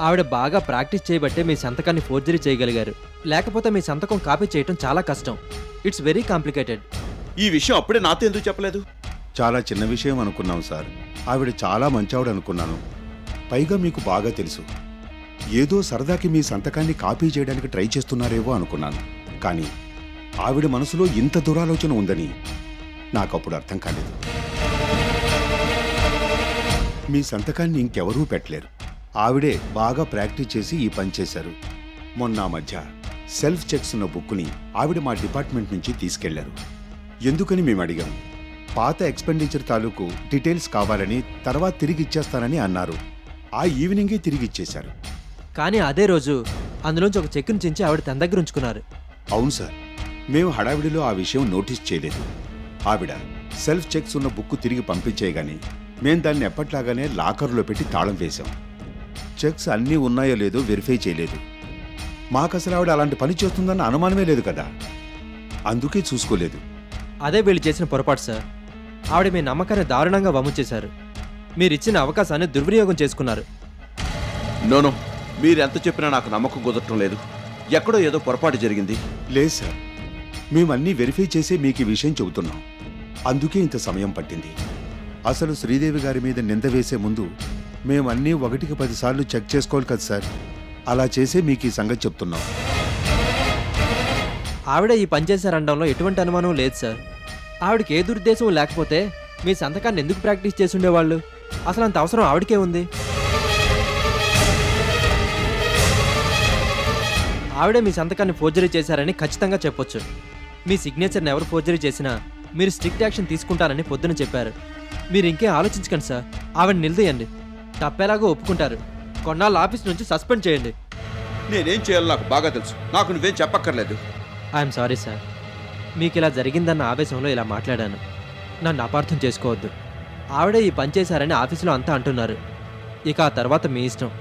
ఆవిడ బాగా ప్రాక్టీస్ చేయబట్టే మీ సంతకాన్ని ఫోర్జరీ చేయగలిగారు. లేకపోతే మీ సంతకం కాపీ చేయటం చాలా కష్టం. It's very complicated. ఈ విషయం అప్పుడే నాతో ఎందుకు చెప్పలేదు? చాలా చిన్న విషయం అనుకున్నాం సార్. ఆవిడ చాలా మంచావిడ అనుకున్నాను. పైగా మీకు బాగా తెలుసు. ఏదో సరదాకి మీ సంతకాన్ని కాపీ చేయడానికి ట్రై చేస్తున్నారేవో అనుకున్నాను. కానీ ఆవిడ మనసులో ఇంత దురాలోచన ఉందని నాకప్పుడు అర్థం కాలేదు. మీ సంతకాన్ని ఇంకెవరూ పెట్టలేరు. ఆవిడే బాగా ప్రాక్టీస్ చేసి ఈ పని చేశారు. మొన్న మధ్య సెల్ఫ్ చెక్స్ ఉన్న బుక్ని ఆవిడ మా డిపార్ట్మెంట్ నుంచి తీసుకెళ్లారు. ఎందుకని మేము అడిగాం. పాత ఎక్స్పెండిచర్ తాలూకు డీటెయిల్స్ కావాలని, తర్వాత తిరిగి ఇచ్చేస్తానని అన్నారు. ఆ ఈవినింగే తిరిగి ఇచ్చేశారు. కానీ అదే రోజు అందులోంచి ఒక చెక్కును చించి ఆవిడ తన దగ్గర ఉంచుకున్నారు. అవును సార్, మేము హడావిడిలో ఆ విషయం నోటీస్ చేయలేదు. ఆవిడ సెల్ఫ్ చెక్స్ ఉన్న బుక్ తిరిగి పంపించేయగానే మేం దాన్ని ఎప్పట్లాగానే లాకర్లో పెట్టి తాళం వేశాం. చెక్స్ అన్నీ ఉన్నాయో లేదో వెరిఫై చేయలేదు. మాకసలు ఆవిడ అలాంటి పని చేస్తుందన్న అనుమానమే లేదు కదా, అందుకే చూసుకోలేదు. అదే వీళ్ళు చేసిన పొరపాటు సార్. ఆవిడ మీ నమ్మకాన్ని దారుణంగా వమ్ము చేశారు. మీరిచ్చిన అవకాశాన్ని దుర్వినియోగం చేసుకున్నారు. నోనో, మీరెంత చెప్పినా నాకు నమ్మకం కుదరటం లేదు. ఎక్కడో ఏదో పొరపాటు జరిగింది. లేదు సార్, మేమన్నీ వెరిఫై చేసే మీకు ఈ విషయం చెబుతున్నాం. అందుకే ఇంత సమయం పట్టింది. అసలు శ్రీదేవి గారి మీద నింద వేసే ముందు మేమన్నీ 1కి 10 సార్లు చెక్ చేసుకోవాలి కదా సార్. అలా చేసే మీకు ఈ సంగతి చెప్తున్నాం. ఆవిడ ఈ పని చేశారనడంలో ఎటువంటి అనుమానం లేదు సార్. ఆవిడకి ఏ దురుద్దేశం లేకపోతే మీ సంతకాన్ని ఎందుకు ప్రాక్టీస్ చేసి ఉండేవాళ్ళు? అసలు అంత అవసరం ఆవిడకే ఉంది. ఆవిడే మీ సంతకాన్ని ఫోర్జరీ చేశారని ఖచ్చితంగా చెప్పొచ్చు. మీ సిగ్నేచర్ని ఎవరు ఫోర్జరీ చేసినా మీరు స్ట్రిక్ట్ యాక్షన్ తీసుకుంటారని పొద్దున చెప్పారు. మీరు ఇంకేం ఆలోచించకండి సార్. ఆవిడ నిలదీయండి. తప్పేలాగా ఒప్పుకుంటారు. కొన్నాళ్ళు ఆఫీస్ నుంచి సస్పెండ్ చేయండి. నేనేం చేయాలో నాకు బాగా తెలుసు. నాకు నువ్వేం చెప్పక్కర్లేదు. I'm sorry sir. మీకు ఇలా జరిగిందన్న ఆవేశంలో ఇలా మాట్లాడాను. నన్ను అపార్థం చేసుకోవద్దు. ఆవిడే ఈ పని చేశారని ఆఫీసులో అంతా అంటున్నారు. ఇక ఆ తర్వాత మీ ఇష్టం.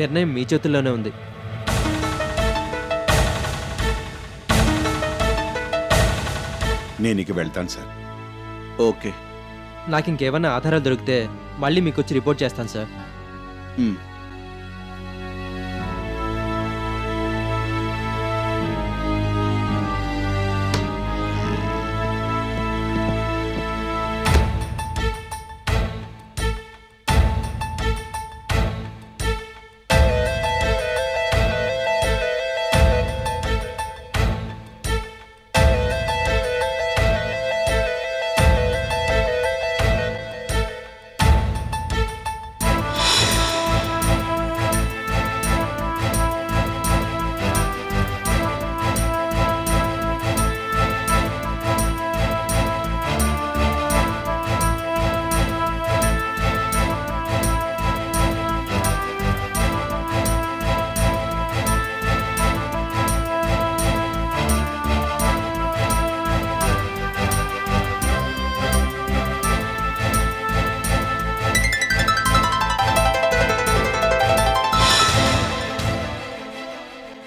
నిర్ణయం మీ చేతుల్లోనే ఉంది. నేను ఇక వెళ్తాను సార్. ఓకే. నాకు ఇంకేమైనా ఆధారాలు దొరికితే మళ్ళీ మీకు వచ్చి రిపోర్ట్ చేస్తాను సార్.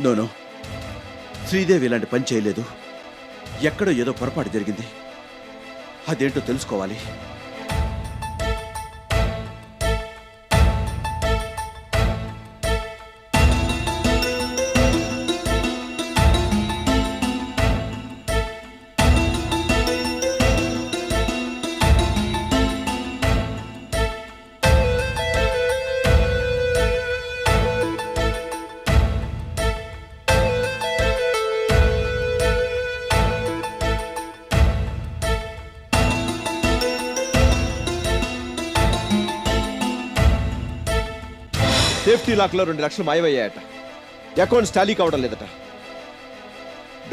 నోనో, శ్రీదేవి ఇలాంటి పని చేయలేదు. ఎక్కడో ఏదో పొరపాటు జరిగింది. అదేంటో తెలుసుకోవాలి. సేఫ్టీ లాక్లో 2 లక్షలు మాయమయ్యాయట. అకౌంట్స్ టాలీ కావడం లేదట.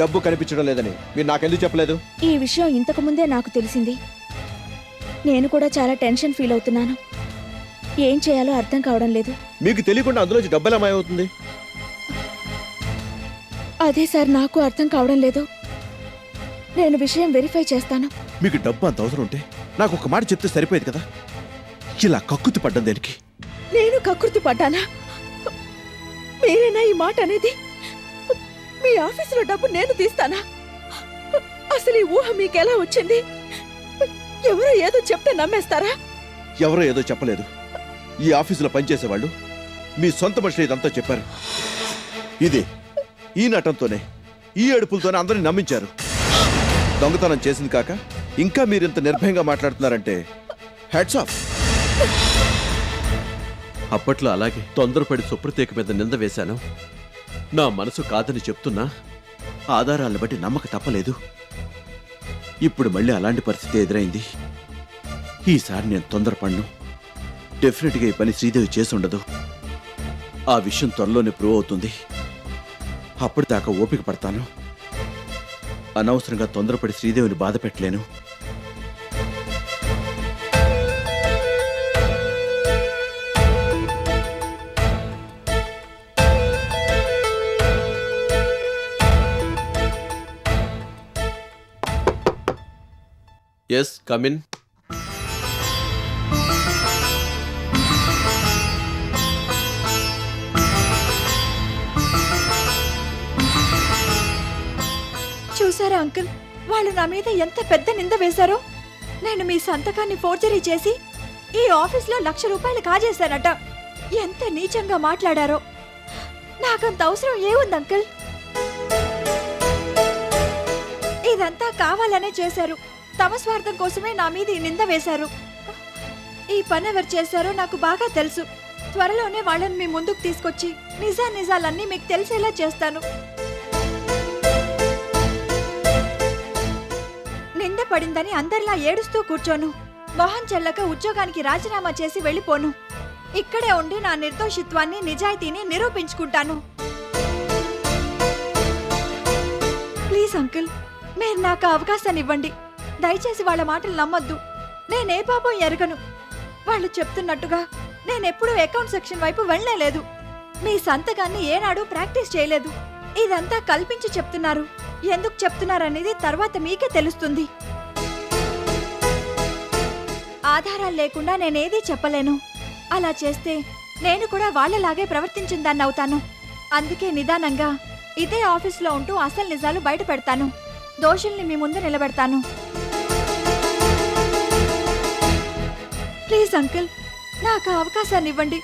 డబ్బు కనిపించడం లేదని మీరు నాకెందుకు చెప్పలేదు? ఈ విషయం ఇంతకు ముందే నాకు తెలిసింది. నేను కూడా చాలా టెన్షన్ ఫీల్ అవుతున్నాను. ఏం చేయాలో అర్థం కావడం లేదు. మీకు తెలియకుండా అందులోంచి డబ్బు ఎలా మాయమవుతుంది? అదే సార్, నాకు అర్థం కావడం లేదు. నేను విషయం వెరిఫై చేస్తాను. మీకు డబ్బు అంత అవసరం ఉంటే నాకు ఒక మాట చెప్తే సరిపోయేది కదా. ఇలా కక్కుతు పడ్డం దేనికి? నేను కకృతి పడ్డానా? మీరేనా ఈ మాట అనేది? మీ ఆఫీసులో డబ్బు నేను తీస్తానా? అసలు ఈ ఊహ మీకెలా వచ్చింది? ఎవరో ఏదో చెప్తే నమ్మేస్తారా? ఎవరో ఏదో చెప్పలేదు. ఈ ఆఫీసులో పనిచేసేవాళ్ళు మీ సొంత మనుషులు ఇదంతా చెప్పారు. ఇది ఈ నటంతోనే, ఈ ఏడుపులతోనే అందరిని నమ్మించారు. దొంగతనం చేసింది కాక ఇంకా మీరింత నిర్భయంగా మాట్లాడుతున్నారంటే హ్యాట్స్ ఆఫ్. అప్పట్లో అలాగే తొందరపడి సుప్రతీక మీద నింద వేశాను. నా మనసు కాదని చెప్తున్నా ఆధారాలను బట్టి నమ్మక తప్పలేదు. ఇప్పుడు మళ్ళీ అలాంటి పరిస్థితి ఎదురైంది. ఈసారి నేను తొందరపడ్ను. డెఫినెట్గా ఈ పని శ్రీదేవి చేసుండదు. ఆ విషయం త్వరలోనే ప్రూవ్ అవుతుంది. అప్పటిదాకా ఓపిక పడతాను. అనవసరంగా తొందరపడి శ్రీదేవిని బాధ పెట్టలేను. Yes, come in. చూసారా అంకుల్, వాళ్ళు నా మీద ఎంత పెద్ద నింద వేశారో. నేను మీ సంతకాన్ని ఫోర్జరీ చేసి ఈ ఆఫీస్లో ₹1,00,000 కాజేశానట. ఎంత నీచంగా మాట్లాడారో. నాకంత అవసరం ఏముంది అంకుల్? ఇదంతా కావాలనే చేశారు. తమ స్వార్థం కోసమే నా మీద ఈ నింద వేశారు. ఈ పని ఎవరు చేశారో నాకు బాగా తెలుసు. త్వరలోనే వాళ్ళని మీ ముందుకు తీసుకొచ్చి నిజాలన్నీ మీకు తెలిసేలా చేస్తాను. నింద పడిందని అందరిలా ఏడుస్తూ కూర్చోను. మొహం చెల్లక ఉద్యోగానికి రాజీనామా చేసి వెళ్ళిపోను. ఇక్కడే ఉండి నా నిర్దోషిత్వాన్ని, నిజాయితీని నిరూపించుకుంటాను. ప్లీజ్ అంకుల్, మీరు నాకు అవకాశాన్ని ఇవ్వండి. దయచేసి వాళ్ళ మాటలు నమ్మొద్దు. నేనే పాపం ఎరగను. వాళ్ళు చెప్తున్నట్టుగా నేనెప్పుడూ అకౌంట్ సెక్షన్ వైపు వెళ్ళలేదు. మీ సంతకాన్ని ఏనాడు ప్రాక్టీస్ చేయలేదు. ఇదంతా కల్పించి చెప్తున్నారు. ఎందుకు చెప్తున్నారనేది తర్వాత మీకే తెలుస్తుంది. ఆధారాలు లేకుండా నేనేదీ చెప్పలేను. అలా చేస్తే నేను కూడా వాళ్ళలాగే ప్రవర్తించిన దాన్ని అవుతాను. అందుకే నిదానంగా ఇదే ఆఫీస్లో ఉంటూ అసలు నిజాలు బయట పెడతాను. దోషుల్ని మీ ముందు నిలబెడతాను. ప్లీజ్ అంకుల్, నాకు అవకాశాన్ని ఇవ్వండి.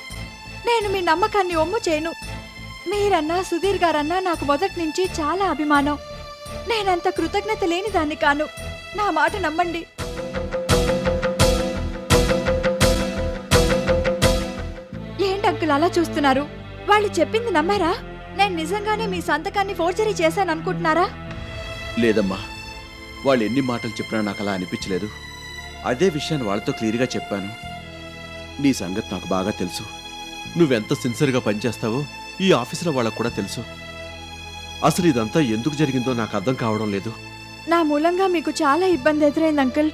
నేను మీ నమ్మకాన్ని ఒమ్ము చేయను. మీరన్నా సుధీర్ గారన్నా నాకు మొదటి నుంచి చాలా అభిమానం. నేనంత కృతజ్ఞత లేని దాన్ని కాను. నా మాట నమ్మండి. ఏంటి అంకుల్ అలా చూస్తున్నారు? వాళ్ళు చెప్పింది నమ్మారా? నేను నిజంగానే మీ సంతకాన్ని ఫోర్జరీ చేశాను అనుకుంటున్నారా? లేదమ్మా, వాళ్ళు ఎన్ని మాటలు చెప్పినా నాకు అలా అనిపించలేదు. అదే విషయాన్ని వాళ్ళతో క్లియర్గా చెప్పాను. నీ సంగతి నాకు బాగా తెలుసు. నువ్వెంత సిన్సియర్గా పనిచేస్తావో ఈ ఆఫీసులో వాళ్ళకు కూడా తెలుసు. అసలు ఇదంతా ఎందుకు జరిగిందో నాకు అర్థం కావడం లేదు. నా మూలంగా మీకు చాలా ఇబ్బంది ఎదురైంది అంకుల్.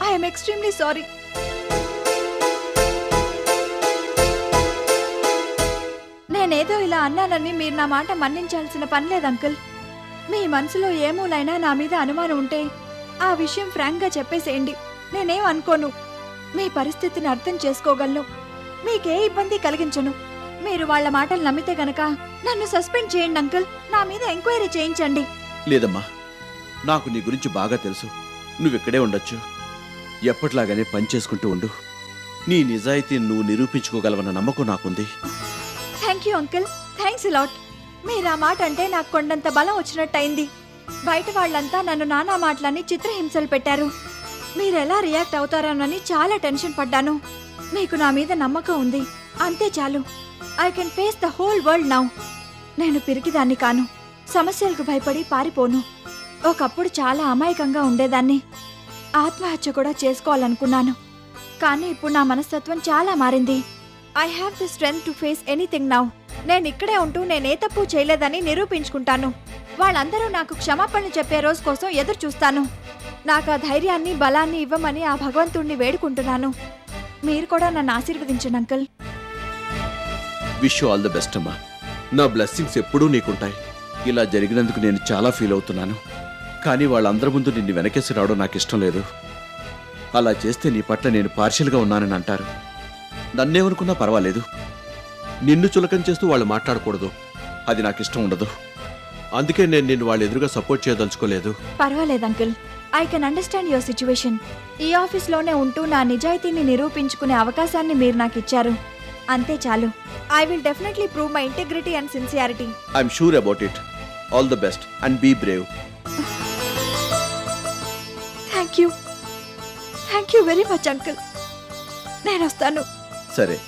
I'm extremely sorry. నేనేదో ఇలా అన్నానని మీరు నా మాట మన్నించాల్సిన పని లేదు అంకుల్. మీ మనసులో ఏ మూలైనా నా మీద అనుమానం ఉంటే ఆ విషయం ఫ్రాంక్గా చెప్పేసేయండి. నేనేం అనుకోను. మీ పరిస్థితిని అర్థం చేసుకోగలను. మీకే ఇబ్బంది కలిగించను. మీరు వాళ్ళ మాటలు నమ్మితే గనక నన్ను సస్పెండ్ చేయండి అంకుల్. నా మీద ఎంక్వైరీ చేయించండి. లేదమ్మా, నాకు నీ గురించి బాగా తెలుసు. నువ్విక్కడే ఉండొచ్చు. ఎప్పట్లాగానే పని చేసుకుంటూ ఉండు. నీ నిజాయితీని నువ్వు నిరూపించుకోగలవన్న నమ్మకం నాకుంది. Thank you uncle. Thanks a lot. మీరు ఆ మాట అంటే నాకు కొండంత బలం వచ్చినట్టయింది. బయట వాళ్ళంతా నన్ను నానా మాటలని చిత్రహింసలు పెట్టారు. మీరెలా రియాక్ట్ అవుతారోనని చాలా టెన్షన్ పడ్డాను. మీకు నా మీద నమ్మకం ఉంది, అంతే చాలు. I can face the whole world now. నేను పిరికిదాన్ని కాను. సమస్యలకు భయపడి పారిపోను. ఒకప్పుడు చాలా అమాయకంగా ఉండేదాన్ని. ఆత్మహత్య కూడా చేసుకోవాలనుకున్నాను. కానీ ఇప్పుడు నా మనస్తత్వం చాలా మారింది. I have the strength to face anything now. నేను ఇక్కడే ఉంటూ నేనే తప్పు చేయలేదని నిరూపించుకుంటాను. వాళ్ళందరూ నాకు క్షమాపణలు చెప్పే రోజు కోసం ఎదురు చూస్తాను. నాకు ఆ ధైర్యాన్ని, బలాన్ని ఇవ్వమని ఆ భగవంతుణ్ణి వేడుకుంటున్నాను. మీరు కూడా నన్ను ఆశీర్వదించండి uncle. Wish you all the best అమ్మా. నా బ్లెస్సింగ్స్ ఎప్పుడూ నీకుంటాయి. ఇలా జరిగినందుకు నేను చాలా ఫీల్ అవుతున్నాను. కానీ వాళ్ళందరి ముందు నిన్ను వెనకేసి రావడం నాకు ఇష్టం లేదు. అలా చేస్తే నీ పట్ల నేను పార్షియల్గా ఉన్నానని అంటారు. నన్నేమనుకున్నా పర్వాలేదు. నిన్ను చులకం చేస్తూ వాళ్ళు మాట్లాడకూడదు. అది నాకు ఇష్టం ఉండదు. అందుకే నేను నిన్ను వాళ్ళ ఎదురుగా సపోర్ట్ చేయదలుచుకోలేదు. పర్వాలేదు uncle. I can understand your situation. ఈ ఆఫీస్లోనే ఉంటూ నా నిజాయితీని నిరూపించుకునే అవకాశాన్ని మీరు నాకు ఇచ్చారు. అంతే చాలు. I will definitely prove my integrity and sincerity. I'm sure about it. All the best and be brave. Thank you very much uncle. నేను వస్తాను. సరే.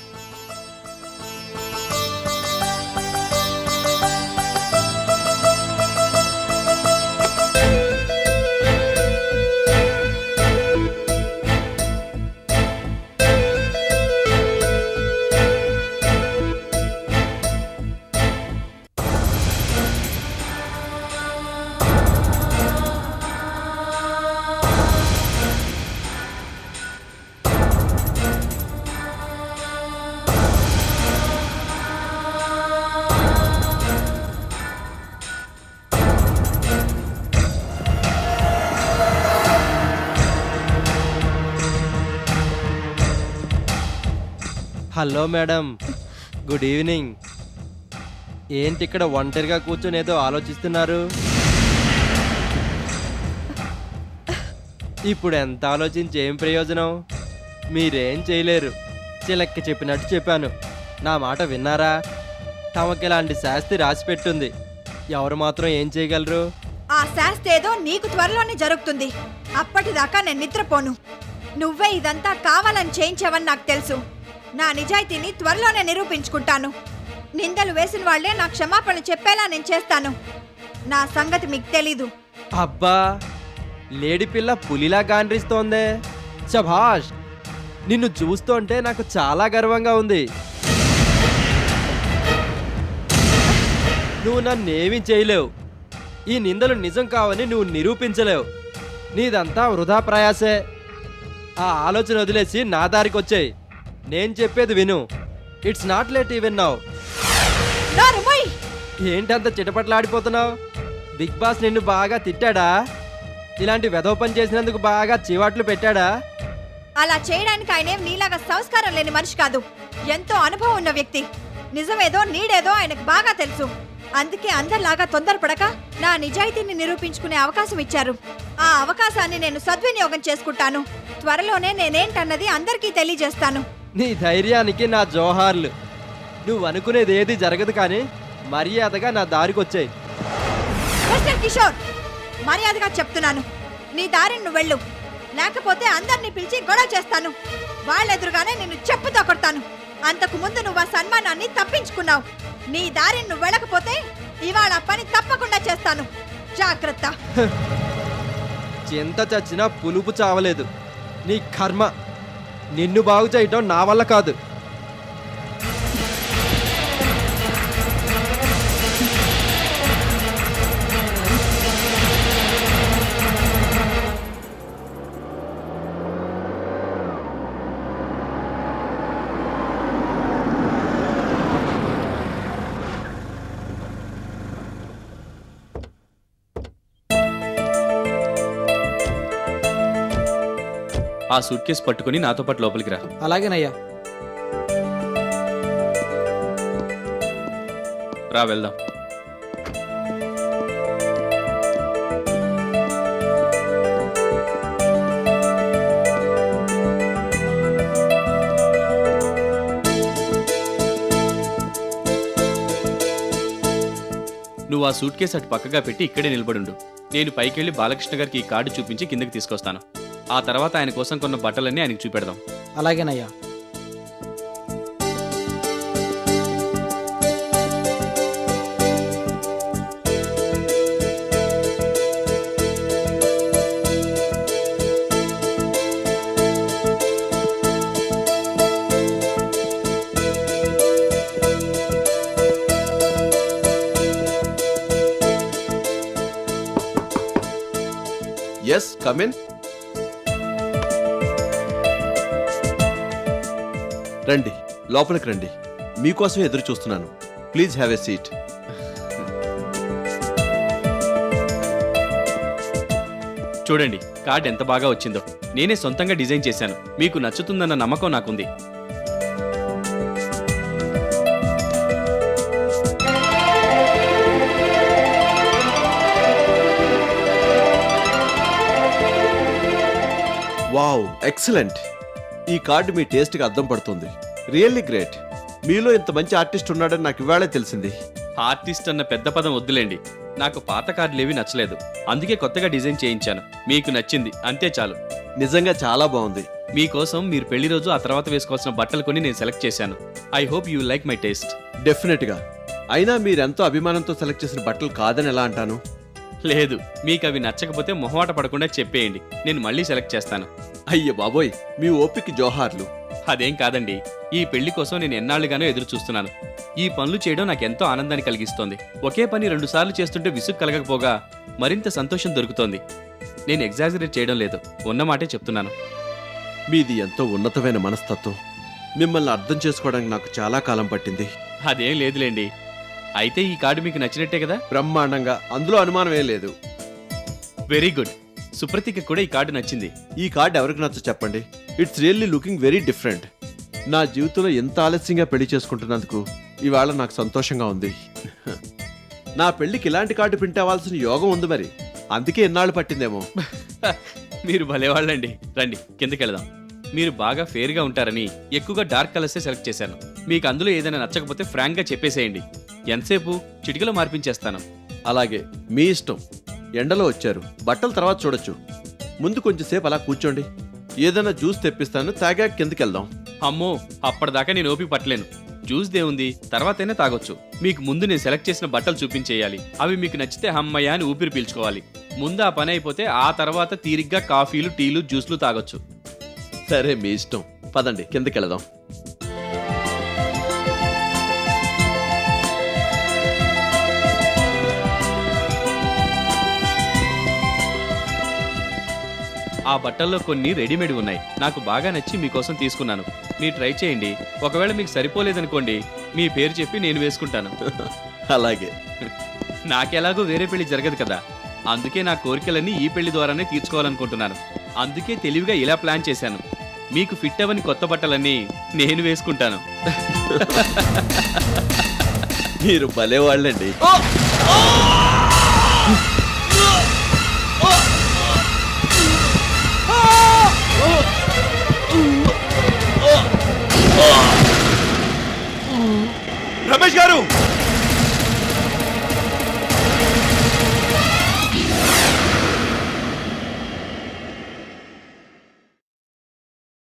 Hello madam, good evening. ఏంటి ఇక్కడ ఒంటరిగా కూర్చొని ఏదో ఆలోచిస్తున్నారు? ఇప్పుడు ఎంత ఆలోచించి ఏం ప్రయోజనం? మీరేం చేయలేరు. చిలక్కి చెప్పినట్టు చెప్పాను. నా మాట విన్నారా? తమకి ఇలాంటి శాస్తి రాసి పెట్టుంది. ఎవరు మాత్రం ఏం చేయగలరు? ఆ శాస్తి ఏదో నీకు త్వరలోనే జరుగుతుంది. అప్పటిదాకా నేను నిద్రపోను. నువ్వే ఇదంతా కావాలని చేయించావని నాకు తెలుసు. నా నిజాయితీని త్వరలోనే నిరూపించుకుంటాను. నిందలు వేసిన వాళ్లే నా క్షమాపణ చెప్పేలా నేను చేస్తాను. నా సంగతి మీకు తెలీదు. అబ్బా, లేడి పిల్ల పులిలా గాండ్రిస్తోందే. శభాష్, నిన్ను చూస్తుంటే నాకు చాలా గర్వంగా ఉంది. నువ్వు నన్నేమీ చేయలేవు. ఈ నిందలు నిజం కావని నువ్వు నిరూపించలేవు. నీదంతా వృధా ప్రయాసే. ఆ ఆలోచన వదిలేసి నా దారికి వచ్చేయి. నేను చెప్పేది విను. It's not late even now. ఏంటంత చిటపట్లాడిపోతున్నావు? బిగ్ బాస్ నిన్ను బాగా తిట్టాడా? ఇలాంటి వెధవ పని చేసినందుకు బాగా చివాట్లు పెట్టాడా? అలా చేయడానికి ఆయనేం నీలాగా సంస్కారం లేని మనిషి కాదు. ఎంతో అనుభవం ఉన్న వ్యక్తి. నిజమేదో నీడేదో ఆయనకు బాగా తెలుసు. అందుకే అందరిలాగా తొందరపడక నా నిజాయితీని నిరూపించుకునే అవకాశం ఇచ్చారు. ఆ అవకాశాన్ని నేను సద్వినియోగం చేసుకుంటాను. త్వరలోనే నేనేంటన్నది అందరికీ తెలియజేస్తాను. నీ ధైర్యానికి నా జోహార్లు. నువ్వు అనుకునేది ఏది జరగదు, కానీ మర్యాదగా నా దారికి వచ్చాయి. మిస్టర్ కిషోర్, మర్యాదగా చెప్తున్నాను, నీ దారిని నువ్వు వెళ్ళు. లేకపోతే అందరినీ పిలిచి గొడవ చేస్తాను. వాళ్ళెదురుగానే నిన్ను చెప్పుతో కొడతాను. అంతకు ముందు నువ్వు ఆ సన్మానాన్ని తప్పించుకున్నావు. నీ దారిని నువ్వు వెళ్ళకపోతే ఇవాళ పని తప్పకుండా చేస్తాను. జాగ్రత్త. చింత చచ్చినా పులుపు చావలేదు. నీ కర్మ. నిన్ను బాగు చేయటం నా వల్ల కాదు. ఆ సూట్ కేసు పట్టుకుని నాతో పాటు లోపలికి రా. అలాగేనయ్యా. రా వెళ్దాం. నువ్వు ఆ సూట్ కేసు అటు పక్కగా పెట్టి ఇక్కడే నిలబడుండు. నేను పైకెళ్ళి బాలకృష్ణ గారికి ఈ కార్డు చూపించి కిందకి తీసుకొస్తాను. ఆ తర్వాత ఆయన కోసం కొన్న బట్టలన్నీ ఆయనకి చూపెడదాం. అలాగేనయ్యా. Yes, come in. రండి, లోపలికి రండి. మీకోసం ఎదురు చూస్తున్నాను. Please have a seat. చూడండి, కార్డ్ ఎంత బాగా వచ్చిందో. నేనే సొంతంగా డిజైన్ చేశాను. మీకు నచ్చుతుందన్న నమ్మకం నాకుంది. Wow, excellent. ఈ కార్డు మీ టేస్ట్కి అద్దం పడుతుంది. Really great. మీలో ఇంత మంచి ఆర్టిస్ట్ ఉన్నాడని నాకు ఇవాళే తెలిసింది. ఆర్టిస్ట్ అన్న పెద్ద పదం వద్దులేండి. నాకు పాత కార్డులేవి నచ్చలేదు, అందుకే కొత్తగా డిజైన్ చేయించాను. మీకు నచ్చింది అంతే చాలు. నిజంగా చాలా బాగుంది. మీకోసం మీరు పెళ్లి రోజు ఆ తర్వాత వేసుకోవాల్సిన బట్టలు కొని నేను సెలెక్ట్ చేశాను. I hope you like my taste. Definite గా. అయినా మీరెంతో అభిమానంతో సెలెక్ట్ చేసిన బట్టలు కాదని ఎలా అంటాను? లేదు, మీకు అవి నచ్చకపోతే మొహమాట పడకుండా చెప్పేయండి, నేను మళ్ళీ సెలెక్ట్ చేస్తాను. అయ్య బాబోయ్, మీ ఓపిక జోహార్లు. అదేం కాదండి, ఈ పెళ్లి కోసం నేను ఎన్నాళ్ళుగానో ఎదురు చూస్తున్నాను. ఈ పనులు చేయడం నాకు ఎంతో ఆనందాన్ని కలిగిస్తోంది. ఒకే పని 2 సార్లు చేస్తుంటే విసుగు కలగకపోగా మరింత సంతోషం దొరుకుతోంది. నేను ఎగ్జాజరేట్ చేయడం లేదు, ఉన్నమాటే చెప్తున్నాను. మీది ఎంతో ఉన్నతమైన మనస్తత్వం. మిమ్మల్ని అర్థం చేసుకోవడానికి నాకు చాలా కాలం పట్టింది. అదేం లేదులేండి. అయితే ఈ కార్డు మీకు నచ్చినట్టే కదా? బ్రహ్మాండంగా, అందులో అనుమానం ఏం లేదు. Very good. సుప్రతికి కూడా ఈ కార్డు నచ్చింది. ఈ కార్డు ఎవరికి నచ్చ చెప్పండి. It's really looking very different. నా జీవితంలో ఎంత ఆలస్యంగా పెళ్లి చేసుకుంటున్నందుకు ఇవాళ నాకు సంతోషంగా ఉంది. నా పెళ్లికి ఇలాంటి కార్డు ప్రింట్ అవ్వాల్సిన యోగం ఉంది మరి, అందుకే ఎన్నాళ్ళు పట్టిందేమో. మీరు భలేవాళ్ళండి. రండి కిందకి వెళదాం. మీరు బాగా ఫేర్గా ఉంటారని ఎక్కువగా డార్క్ కలర్సే సెలెక్ట్ చేశాను. మీకు అందులో ఏదైనా నచ్చకపోతే ఫ్రాంక్గా చెప్పేసేయండి. ఎంతసేపు చిటికలో మార్పించేస్తాను. అలాగే, మీ ఇష్టం. ఎండలో వచ్చారు, బట్టలు తర్వాత చూడొచ్చు. ముందు కొంచెంసేపు అలా కూర్చోండి. ఏదైనా జ్యూస్ తెప్పిస్తాను, తాగా కిందకెళ్దాం. అమ్మో, అప్పటిదాకా నేను ఓపిక పట్టలేను. జ్యూస్ దేవుంది, తర్వాతైనా తాగొచ్చు. మీకు ముందు నేను సెలెక్ట్ చేసిన బట్టలు చూపించేయాలి. అవి మీకు నచ్చితే హమ్మయ్య అని ఊపిరి పీల్చుకోవాలి. ముందు ఆ పని అయిపోతే ఆ తర్వాత తీరిగ్గా కాఫీలు, టీలు, జ్యూస్లు తాగొచ్చు. సరే, మీ ఇష్టం. పదండి కిందకెళ్దాం. ఆ బట్టల్లో కొన్ని రెడీమేడ్ ఉన్నాయి, నాకు బాగా నచ్చి మీకోసం తీసుకున్నాను. మీరు ట్రై చేయండి. ఒకవేళ మీకు సరిపోలేదనుకోండి, మీ పేరు చెప్పి నేను వేసుకుంటాను. అలాగే. నాకెలాగో వేరే పెళ్లి జరగదు కదా, అందుకే నా కోరికలన్నీ ఈ పెళ్లి ద్వారానే తీర్చుకోవాలనుకుంటున్నాను. అందుకే తెలివిగా ఇలా ప్లాన్ చేశాను. మీకు ఫిట్ అవని కొత్త బట్టలన్నీ నేను వేసుకుంటాను. మీరు భలేవాళ్ళండి. రమేష్ గారు,